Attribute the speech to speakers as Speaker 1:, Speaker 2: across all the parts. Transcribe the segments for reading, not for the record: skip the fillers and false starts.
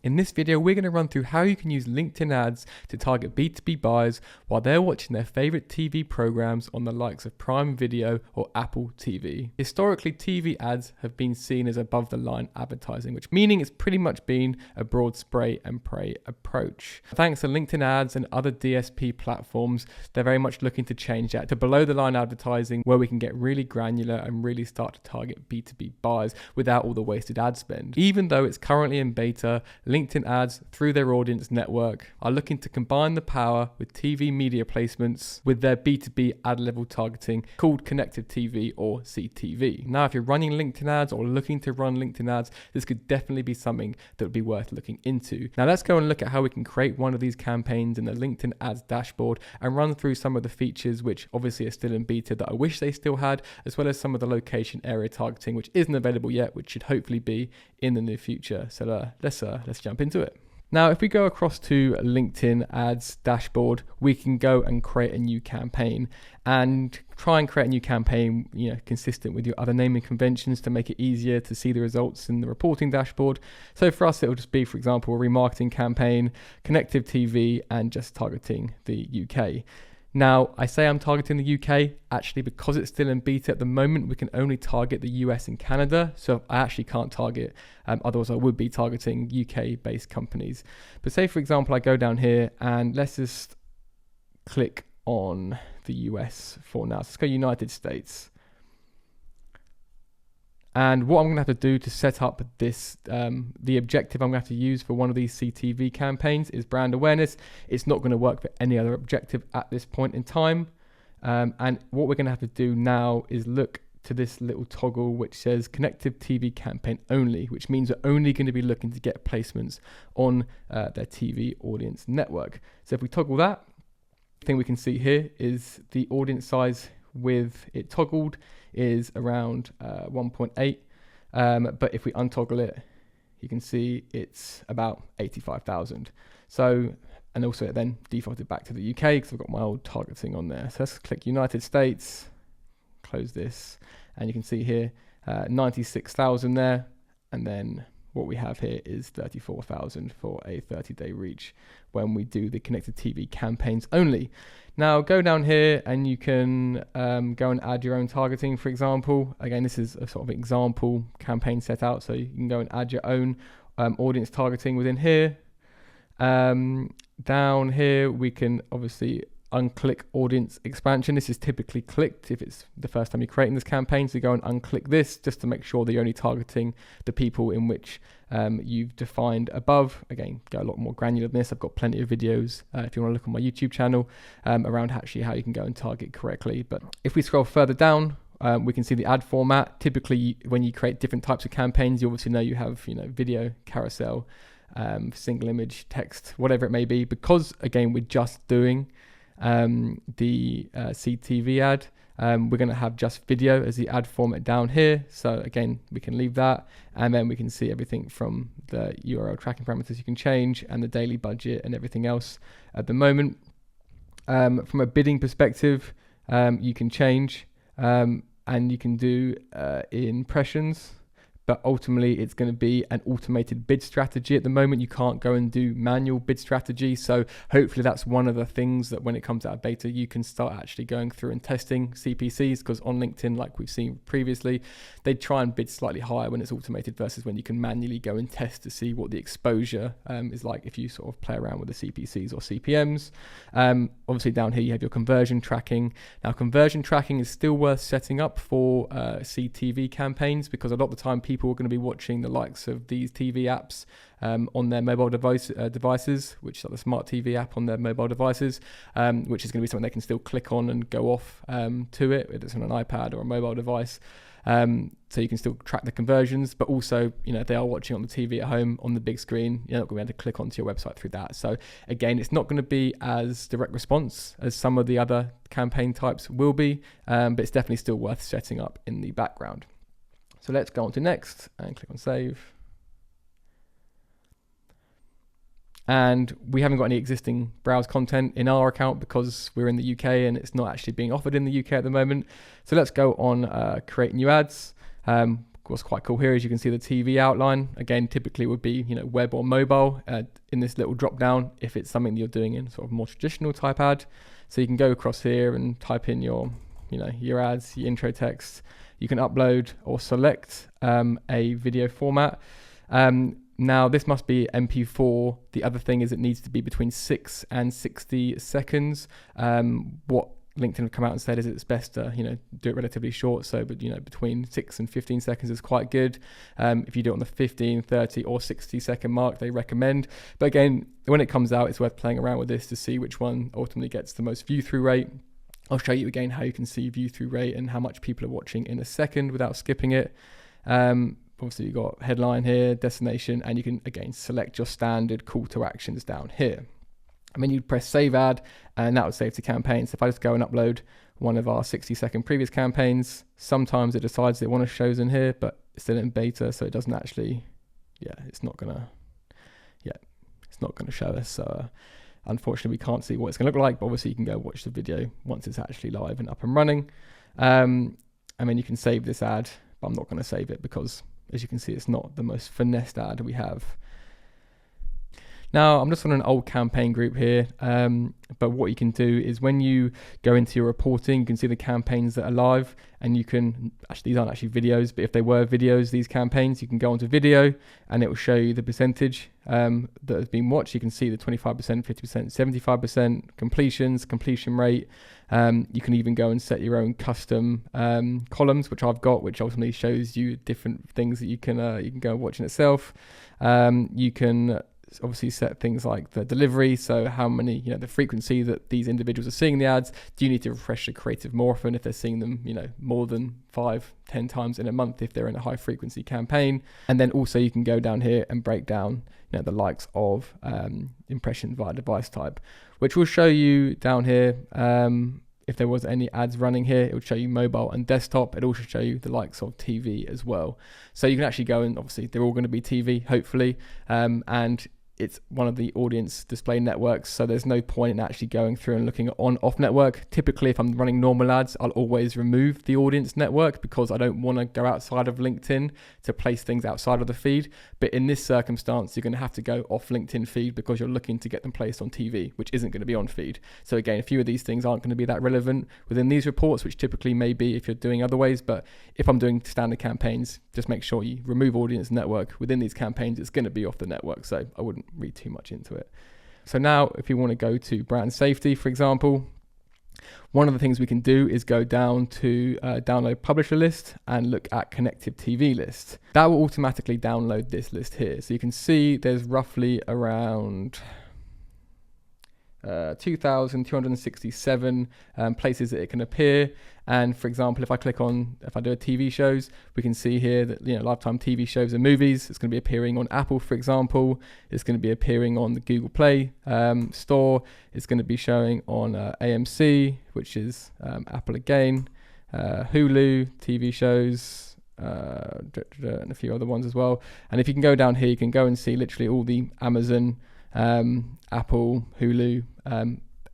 Speaker 1: In this video, we're going to run through how you can use LinkedIn ads to target B2B buyers while they're watching their favorite TV programs on the likes of Prime Video or Apple TV. Historically, TV ads have been seen as above the line advertising, which meaning it's pretty much been a broad spray and pray approach. Thanks to LinkedIn ads and other DSP platforms, they're very much looking to change that to below the line advertising, where we can get really granular and really start to target B2B buyers without all the wasted ad spend. Even though it's currently in beta, LinkedIn ads, through their audience network, are looking to combine the power with TV media placements with their B2B ad level targeting called connected TV or CTV. Now, if you're running LinkedIn ads or looking to run LinkedIn ads, this could definitely be something that would be worth looking into. Now, let's go and look at how we can create one of these campaigns in the LinkedIn ads dashboard and run through some of the features which obviously are still in beta that I wish they still had, as well as some of the location area targeting which isn't available yet, which should hopefully be in the near future. So let's jump into it. Now, if we go across to LinkedIn ads dashboard, we can go and create a new campaign and try and create a new campaign, consistent with your other naming conventions to make it easier to see the results in the reporting dashboard. So for us, it will just be, for example, a remarketing campaign, connective TV, and just targeting the UK. Now, I say I'm targeting the UK, actually because it's still in beta at the moment, we can only target the US and Canada. So I actually can't target, otherwise I would be targeting UK based companies. But say for example, I go down here and let's just click on the US for now. So let's go United States. And what I'm going to have to do to set up this, the objective I'm going to have to use for one of these CTV campaigns is brand awareness. It's not going to work for any other objective at this point in time. And what we're going to have to do now is look to this little toggle which says connective TV campaign only, which means we're only going to be looking to get placements on their TV audience network. So if we toggle that, the thing we can see here is the audience size with it toggled is around 1.8, but if we untoggle it, you can see it's about 85,000. So, and also it then defaulted back to the UK because I've got my old targeting on there. So let's click United States, close this, and you can see here 96,000 there, and then what we have here is 34,000 for a 30-day reach when we do the connected TV campaigns only. Now go down here and you can go and add your own targeting, for example. Again, this is a sort of example campaign set out, so you can go and add your own audience targeting within here. Down here, we can obviously unclick audience expansion. This is typically clicked if it's the first time you're creating this campaign, so go and unclick this just to make sure that you're only targeting the people in which you've defined above. Again, go a lot more granular than this. I've got plenty of videos if you want to look on my YouTube channel around actually how you can go and target correctly. But if we scroll further down, we can see the ad format. Typically when you create different types of campaigns, you obviously know you have video, carousel, single image, text, whatever it may be. Because again, we're just doing the CTV ad, we're going to have just video as the ad format down here. So again, we can leave that, and then we can see everything from the URL tracking parameters you can change and the daily budget and everything else at the moment. From a bidding perspective, you can change and you can do impressions, but ultimately it's going to be an automated bid strategy. At the moment, you can't go and do manual bid strategy. So hopefully that's one of the things that when it comes out of beta, you can start actually going through and testing CPCs, because on LinkedIn, like we've seen previously, they try and bid slightly higher when it's automated versus when you can manually go and test to see what the exposure is like if you sort of play around with the CPCs or CPMs. Obviously down here, you have your conversion tracking. Now, conversion tracking is still worth setting up for CTV campaigns, because a lot of the time people are going to be watching the likes of these TV apps on their mobile devices, which is like the smart TV app on their mobile devices, which is going to be something they can still click on and go off to it, if it's on an iPad or a mobile device. So you can still track the conversions, but also, if they are watching on the TV at home on the big screen, you're not going to be able to click onto your website through that. So again, it's not going to be as direct response as some of the other campaign types will be, but it's definitely still worth setting up in the background. So let's go on to next and click on save. And we haven't got any existing browse content in our account because we're in the UK and it's not actually being offered in the UK at the moment. So let's go on create new ads. what's quite cool here is you can see the TV outline. Again, typically it would be, web or mobile in this little drop down if it's something that you're doing in sort of more traditional type ad. So you can go across here and type in your ads, your intro text. You can upload or select a video format. Now this must be MP4. The other thing is it needs to be between 6 and 60 seconds. What LinkedIn have come out and said is it's best to do it relatively short, so but between 6 and 15 seconds is quite good. If you do it on the 15, 30 or 60 second mark, they recommend. But again, when it comes out, it's worth playing around with this to see which one ultimately gets the most view through rate. I'll show you again how you can see view through rate and how much people are watching in a second without skipping it. Obviously you've got headline here, destination, and you can again select your standard call to actions down here. And then you'd press save ad, and that would save to campaigns. So if I just go and upload one of our 60-second previous campaigns, sometimes it decides it wants to show in here, but it's still in beta, so it doesn't actually, it's not gonna show us. So unfortunately, we can't see what it's gonna look like, but obviously you can go watch the video once it's actually live and up and running. And then you can save this ad, but I'm not gonna save it because, as you can see, it's not the most finessed ad we have. Now, I'm just on an old campaign group here, but what you can do is when you go into your reporting, you can see the campaigns that are live, and you can, actually these aren't actually videos, but if they were videos, these campaigns, you can go onto video and it will show you the percentage that has been watched. You can see the 25%, 50%, 75% completions, completion rate. You can even go and set your own custom columns, which I've got, which ultimately shows you different things that you can go and watch in itself. You can obviously set things like the delivery, so how many, the frequency that these individuals are seeing the ads. Do you need to refresh the creative more often if they're seeing them, more than 5-10 times in a month if they're in a high frequency campaign? And then also you can go down here and break down, the likes of impressions via device type, which will show you down here. If there was any ads running here, it would show you mobile and desktop. It also show you the likes of TV as well. So you can actually go and obviously they're all going to be TV, hopefully. And it's one of the audience display networks, so there's no point in actually going through and looking at on-off network. Typically, if I'm running normal ads, I'll always remove the audience network because I don't want to go outside of LinkedIn to place things outside of the feed. But in this circumstance, you're going to have to go off LinkedIn feed because you're looking to get them placed on TV, which isn't going to be on feed. So again, a few of these things aren't going to be that relevant within these reports, which typically may be if you're doing other ways. But if I'm doing standard campaigns, just make sure you remove audience network within these campaigns. It's going to be off the network, so I wouldn't read too much into it. So now if you want to go to brand safety, for example, one of the things we can do is go down to download publisher list and look at connected TV list. That will automatically download this list here. So you can see there's roughly around 2,267 places that it can appear. And for example, if I click on, if I do a TV shows, we can see here that, lifetime TV shows and movies, it's going to be appearing on Apple, for example. It's going to be appearing on the Google Play store. It's going to be showing on AMC, which is Apple again, Hulu, TV shows, and a few other ones as well. And if you can go down here, you can go and see literally all the Amazon, Apple, Hulu,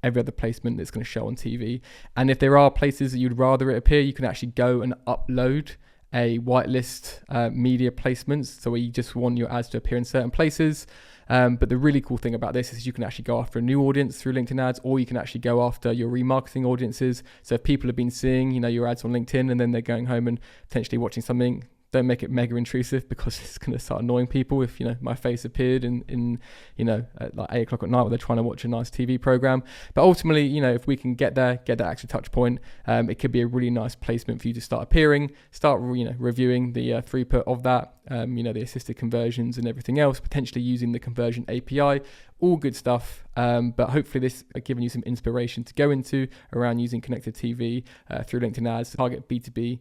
Speaker 1: every other placement that's going to show on TV. And if there are places that you'd rather it appear, you can actually go and upload a whitelist media placements, so where you just want your ads to appear in certain places. But the really cool thing about this is you can actually go after a new audience through LinkedIn ads, or you can actually go after your remarketing audiences. So if people have been seeing, your ads on LinkedIn and then they're going home and potentially watching something, don't make it mega intrusive because it's going to start annoying people if my face appeared in at like 8 o'clock at night while they're trying to watch a nice TV program. But ultimately, if we can get that extra touch point, it could be a really nice placement for you to start appearing, start reviewing the throughput of that, the assisted conversions and everything else, potentially using the conversion API. All good stuff, but hopefully this has given you some inspiration to go into around using connected TV through LinkedIn ads to target B2B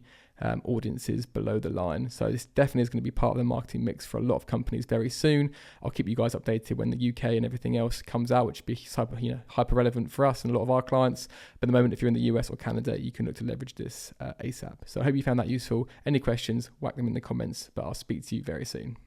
Speaker 1: audiences below the line. So this definitely is going to be part of the marketing mix for a lot of companies very soon. I'll keep you guys updated when the UK and everything else comes out, which will be hyper relevant for us and a lot of our clients. But at the moment, if you're in the US or Canada, you can look to leverage this ASAP. So I hope you found that useful. Any questions, whack them in the comments, but I'll speak to you very soon.